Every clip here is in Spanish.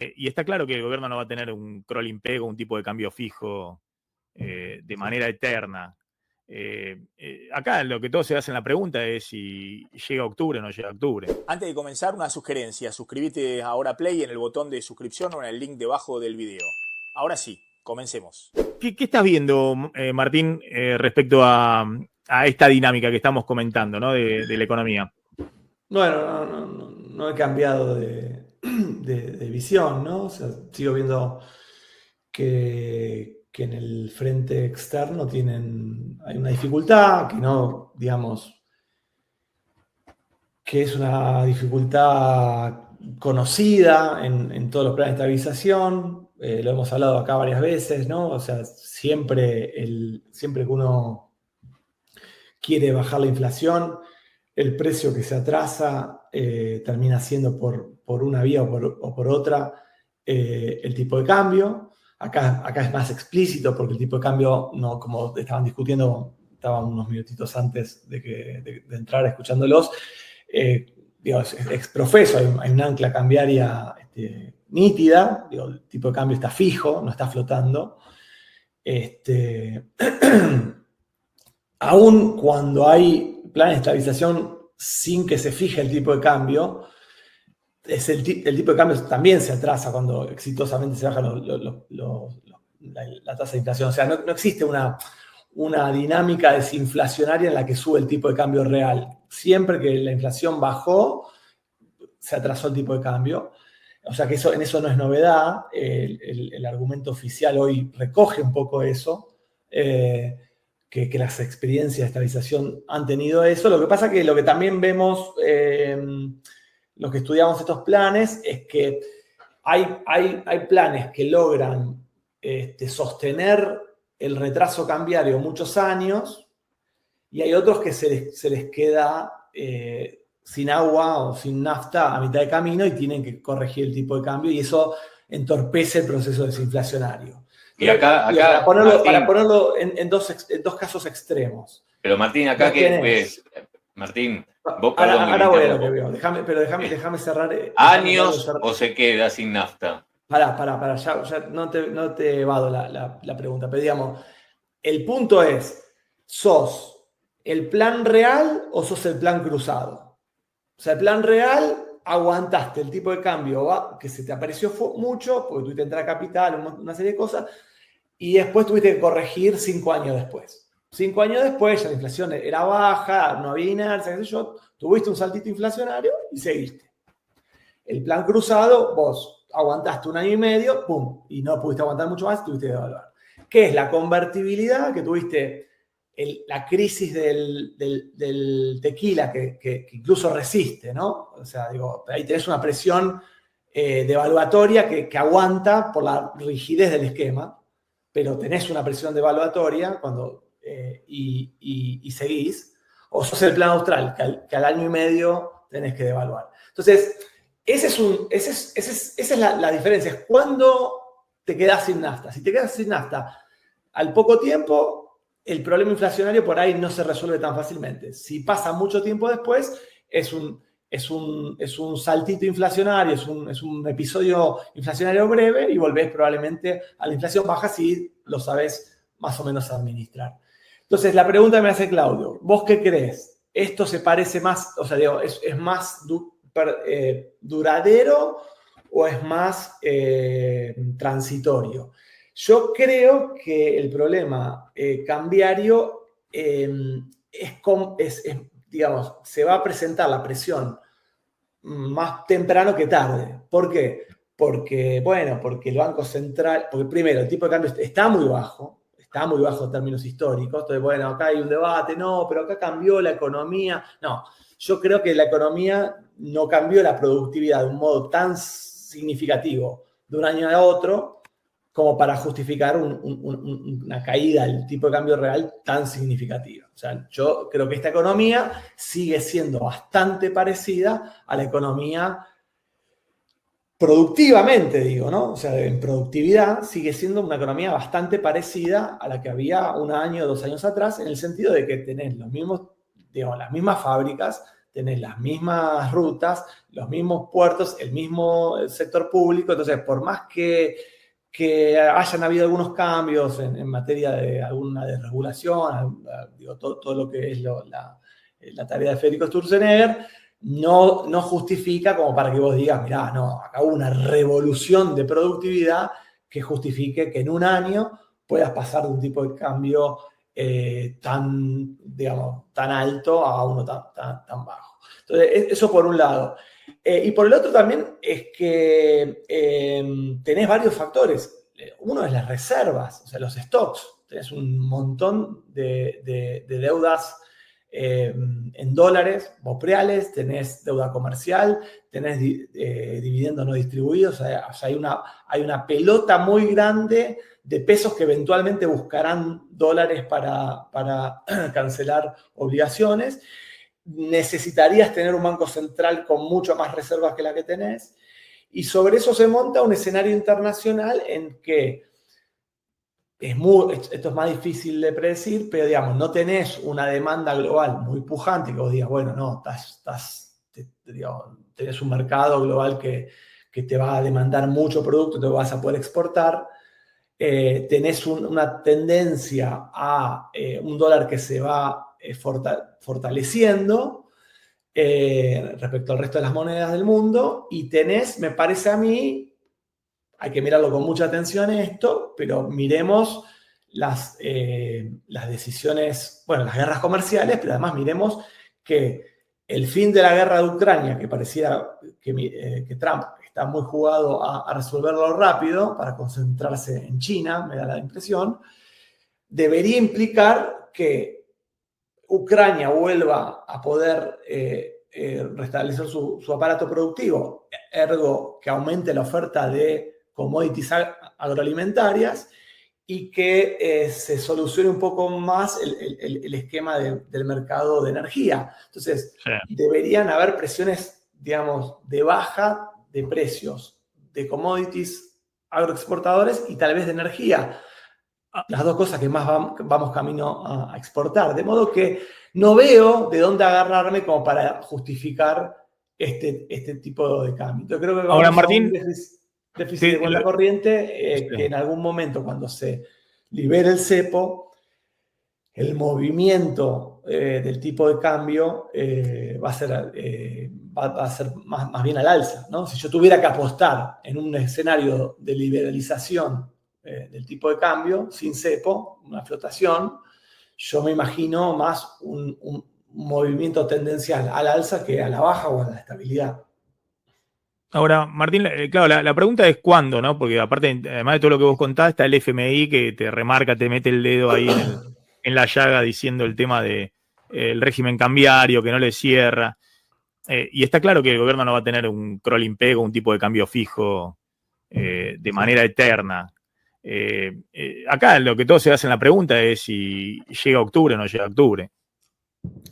Y está claro que el gobierno no va a tener un crawling peg o un tipo de cambio fijo de manera eterna. Acá lo que todos se hacen la pregunta es si llega octubre o no llega octubre. Antes de comenzar, una sugerencia. Suscríbete ahora Play en el botón de suscripción o en el link debajo del video. Ahora sí, comencemos. ¿Qué estás viendo, Martín, respecto a esta dinámica que estamos comentando, ¿no? de la economía? Bueno, no he cambiado de visión, ¿no? O sea, sigo viendo que en el frente externo hay una dificultad, que no, digamos, que es una dificultad conocida en todos los planes de estabilización. Lo hemos hablado acá varias veces, ¿no? O sea, siempre que uno quiere bajar la inflación, el precio que se atrasa termina siendo por una vía o por otra el tipo de cambio. Acá es más explícito porque el tipo de cambio, no, como estaban discutiendo, estaban unos minutitos antes de entrar escuchándolos, es profeso, hay un ancla cambiaria nítida, el tipo de cambio está fijo, no está flotando. Aún cuando hay planes de estabilización sin que se fije el tipo de cambio, el tipo de cambio también se atrasa cuando exitosamente se baja la tasa de inflación. O sea, no existe una dinámica desinflacionaria en la que sube el tipo de cambio real. Siempre que la inflación bajó, se atrasó el tipo de cambio. O sea que en eso no es novedad. El argumento oficial hoy recoge un poco eso. Que las experiencias de estabilización han tenido eso. Lo que pasa es que lo que también vemos, los que estudiamos estos planes, es que hay planes que logran sostener el retraso cambiario muchos años y hay otros que se les queda sin agua o sin nafta a mitad de camino y tienen que corregir el tipo de cambio y eso entorpece el proceso desinflacionario. Y acá para ponerlo en dos casos extremos. Pero Martín, acá que es, Martín, vos ahora voy a lo que veo. Déjame cerrar. ¿Años o se queda sin nafta? Pará, ya no te evado la pregunta, pero digamos, el punto es, ¿sos el plan real o sos el plan cruzado? O sea, el plan real, aguantaste el tipo de cambio que se te apareció mucho, porque tuviste que entrar a capital, una serie de cosas, y después tuviste que corregir 5 años después. 5 años después ya la inflación era baja, no había inercia, qué sé yo, tuviste un saltito inflacionario y seguiste. El plan cruzado, vos aguantaste 1 año y medio, pum, y no pudiste aguantar mucho más, tuviste que devaluar. ¿Qué es la convertibilidad? Que tuviste la crisis del tequila que incluso resiste, ¿no? O sea, digo, ahí tenés una presión devaluatoria que aguanta por la rigidez del esquema, pero tenés una presión devaluatoria y seguís, o sos el plan austral, que al año y medio tenés que devaluar. Entonces, esa es la diferencia, es cuando te quedás sin nafta. Si te quedas sin nafta al poco tiempo, el problema inflacionario por ahí no se resuelve tan fácilmente. Si pasa mucho tiempo después, es un saltito inflacionario, es un episodio inflacionario breve y volvés probablemente a la inflación baja si lo sabés más o menos administrar. Entonces, la pregunta que me hace Claudio, ¿vos qué crees? ¿Esto se parece más, o sea, digo, es más duradero o es más transitorio? Yo creo que el problema cambiario digamos, se va a presentar la presión más temprano que tarde. ¿Por qué? Porque el Banco Central, porque primero, el tipo de cambio está muy bajo en términos históricos, entonces, bueno, acá hay un debate, no, pero acá cambió la economía. No, yo creo que la economía no cambió la productividad de un modo tan significativo de un año a otro como para justificar una caída del tipo de cambio real tan significativa. O sea, yo creo que esta economía sigue siendo bastante parecida a la economía productivamente, digo, ¿no? O sea, en productividad sigue siendo una economía bastante parecida a la que había 1 año o 2 años atrás, en el sentido de que tenés los mismos, digamos, las mismas fábricas, tenés las mismas rutas, los mismos puertos, el mismo sector público. Entonces, por más que hayan habido algunos cambios en materia de alguna desregulación, digo, todo lo que es la tarea de Federico Sturzenegger, no justifica como para que vos digas, mirá, no, acá hubo una revolución de productividad que justifique que en un año puedas pasar de un tipo de cambio tan alto a uno tan bajo. Entonces, eso por un lado. Y por el otro también es que tenés varios factores. Uno es las reservas, o sea, los stocks. Tenés un montón de deudas en dólares, bopreales, tenés deuda comercial, tenés dividendos no distribuidos. O sea, hay una pelota muy grande de pesos que eventualmente buscarán dólares para cancelar obligaciones. Necesitarías tener un banco central con mucho más reservas que la que tenés, y sobre eso se monta un escenario internacional en que esto es más difícil de predecir, pero digamos, no tenés una demanda global muy pujante que vos digas, bueno, no, tenés un mercado global que te va a demandar mucho producto, te vas a poder exportar. Tenés una tendencia a un dólar que se va fortaleciendo respecto al resto de las monedas del mundo, y tenés, me parece a mí, hay que mirarlo con mucha atención esto, pero miremos las decisiones, bueno, las guerras comerciales, pero además miremos que el fin de la guerra de Ucrania, que parecía que Trump está muy jugado a resolverlo rápido para concentrarse en China, me da la impresión, debería implicar que Ucrania vuelva a poder restablecer su aparato productivo, ergo que aumente la oferta de commodities agroalimentarias, y que se solucione un poco más el esquema del mercado de energía. Entonces, sí, deberían haber presiones, digamos, de baja de precios de commodities agroexportadores y tal vez de energía. Las dos cosas que más vamos camino a exportar. De modo que no veo de dónde agarrarme como para justificar este tipo de cambio. Entonces creo que vamos ahora, Martín, a un déficit de cuenta corriente que en algún momento, cuando se libere el cepo, el movimiento del tipo de cambio va a ser más bien al alza, ¿no? Si yo tuviera que apostar en un escenario de liberalización del tipo de cambio, sin cepo, una flotación, yo me imagino más un movimiento tendencial al alza que a la baja o a la estabilidad. Ahora, Martín, claro, la pregunta es cuándo, ¿no? Porque aparte, además de todo lo que vos contás, está el FMI que te remarca, te mete el dedo ahí en la llaga diciendo el tema del régimen cambiario, que no le cierra. Y está claro que el gobierno no va a tener un crawling peg o un tipo de cambio fijo de manera eterna. Acá lo que todo se hace en la pregunta es si llega octubre o no llega octubre.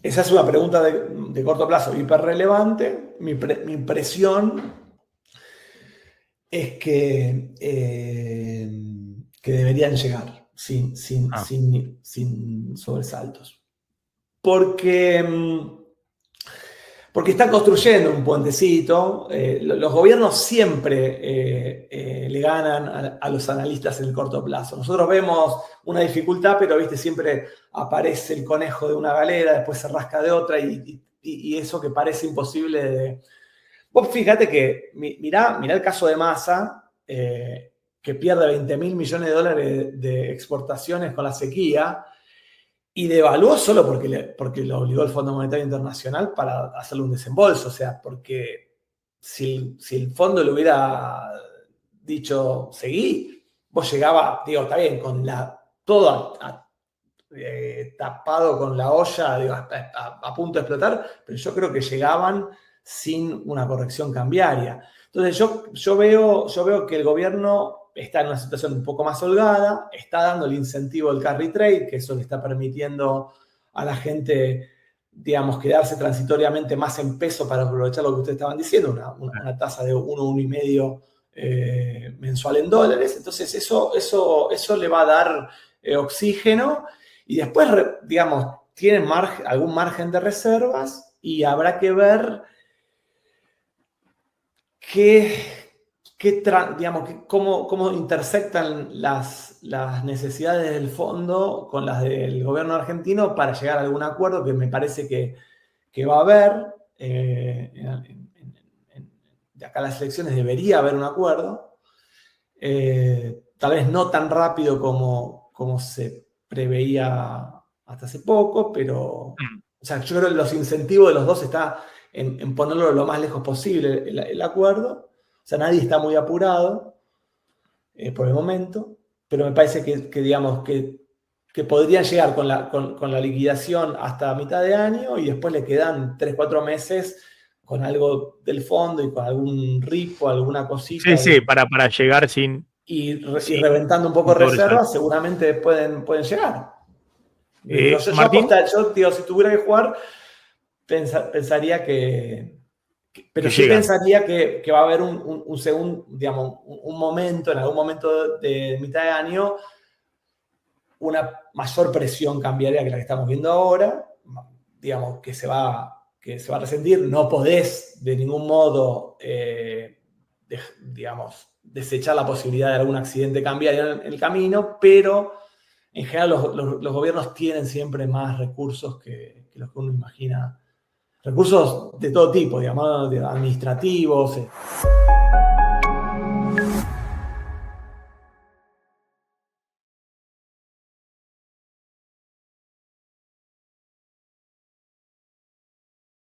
Esa es una pregunta de corto plazo hiper relevante. Mi impresión es que deberían llegar sin sobresaltos. Porque están construyendo un puentecito. Los gobiernos siempre le ganan a los analistas en el corto plazo. Nosotros vemos una dificultad, pero ¿viste? Siempre aparece el conejo de una galera, después se rasca de otra, y eso que parece imposible de... Vos fíjate que, mirá el caso de Massa, que pierde 20.000 millones de dólares de exportaciones con la sequía, y devaluó solo porque lo obligó el Fondo Monetario Internacional para hacerle un desembolso. O sea, porque si el fondo le hubiera dicho seguí, vos llegabas, digo, está bien, con todo tapado con la olla, digo, a punto de explotar, pero yo creo que llegaban sin una corrección cambiaria. Entonces yo veo que el gobierno está en una situación un poco más holgada, está dando el incentivo del carry trade, que eso le está permitiendo a la gente, digamos, quedarse transitoriamente más en peso para aprovechar lo que ustedes estaban diciendo, una tasa de 1,5 mensual en dólares. Entonces eso le va a dar oxígeno, y después, digamos, tienen algún margen de reservas, y habrá que ver cómo intersectan las necesidades del fondo con las del gobierno argentino para llegar a algún acuerdo que me parece que va a haber. De acá a las elecciones debería haber un acuerdo. Tal vez no tan rápido como se preveía hasta hace poco, pero o sea, yo creo que los incentivos de los dos está en ponerlo lo más lejos posible el acuerdo. O sea, nadie está muy apurado por el momento, pero me parece que podrían llegar con la liquidación hasta mitad de año y después le quedan 3-4 meses con algo del fondo y con algún ripo, alguna cosita. Sí, para llegar sin... Y reventando un poco reservas, seguramente pueden llegar. Martín, yo digo, si tuviera que jugar, pensaría pero sí pensaría que va a haber un segundo, digamos, un momento, en algún momento de mitad de año, una mayor presión cambiaria que la que estamos viendo ahora, digamos, que se va a resentir. No podés de ningún modo, desechar la posibilidad de algún accidente cambiario en el camino, pero en general los gobiernos tienen siempre más recursos que los que uno imagina. Recursos de todo tipo, digamos, administrativos.